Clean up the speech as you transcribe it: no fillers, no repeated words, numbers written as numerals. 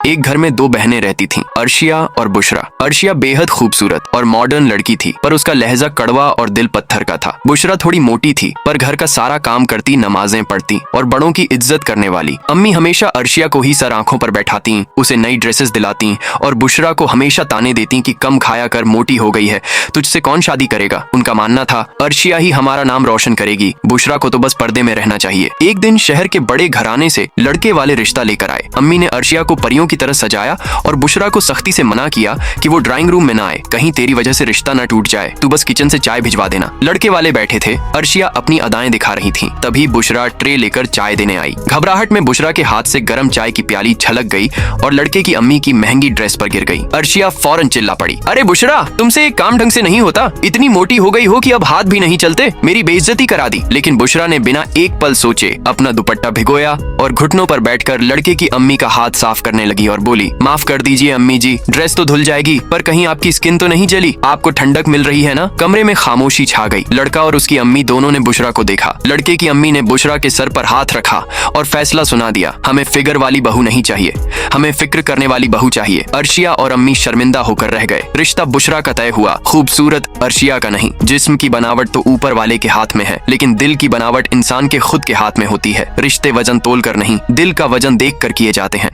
एक घर में दो बहनें रहती थीं, अर्शिया और बुशरा। अर्शिया बेहद खूबसूरत और मॉडर्न लड़की थी, पर उसका लहजा कड़वा और दिल पत्थर का था। बुशरा थोड़ी मोटी थी, पर घर का सारा काम करती, नमाजें पढ़ती और बड़ों की इज्जत करने वाली। अम्मी हमेशा अर्शिया को ही सर आंखों पर बैठाती, उसे नई ड्रेसेस दिलाती और बुशरा को हमेशा ताने देती कि कम खाया कर, मोटी हो गई है, तुझसे कौन शादी करेगा। उनका मानना था अर्शिया ही हमारा नाम रोशन करेगी, बुशरा को तो बस पर्दे में रहना चाहिए। एक दिन शहर के बड़े घराने से लड़के वाले रिश्ता लेकर आए। अम्मी ने अर्शिया को परियों की तरह सजाया और बुशरा को सख्ती से मना किया कि वो ड्राइंग रूम में ना आए, कहीं तेरी वजह से रिश्ता न टूट जाए, तू बस किचन से चाय भिजवा देना। लड़के वाले बैठे थे, अर्शिया अपनी अदाएं दिखा रही थी। तभी बुशरा ट्रे लेकर चाय देने आई। घबराहट में बुशरा के हाथ से गर्म चाय की प्याली छलक गई और लड़के की अम्मी की महंगी ड्रेस पर गिर गई। अर्शिया फौरन चिल्ला पड़ी, अरे बुशरा, तुमसे एक काम ढंग से नहीं होता, इतनी मोटी हो गई हो कि अब हाथ भी नहीं चलते, मेरी बेइज्जती करा दी। लेकिन बुशरा ने बिना एक पल सोचे अपना दुपट्टा भिगोया और घुटनों पर बैठकर लड़के की अम्मी का हाथ साफ करने लगी और बोली, माफ कर दीजिए अम्मी जी, ड्रेस तो धुल जाएगी, पर कहीं आपकी स्किन तो नहीं जली, आपको ठंडक मिल रही है ना। कमरे में खामोशी छा गई। लड़का और उसकी अम्मी दोनों ने बुशरा को देखा। लड़के की अम्मी ने बुशरा के सर पर हाथ रखा और फैसला सुना दिया, हमें फिगर वाली बहू नहीं चाहिए, हमें फिक्र करने वाली बहू चाहिए। अर्शिया और अम्मी शर्मिंदा होकर रह गए। रिश्ता बुशरा का तय हुआ, खूबसूरत अर्शिया का नहीं। जिस्म की बनावट तो ऊपर वाले के हाथ में है, लेकिन दिल की बनावट इंसान के खुद के हाथ में होती है। रिश्ते वजन तोल कर नहीं, दिल का वजन देख कर किए जाते हैं।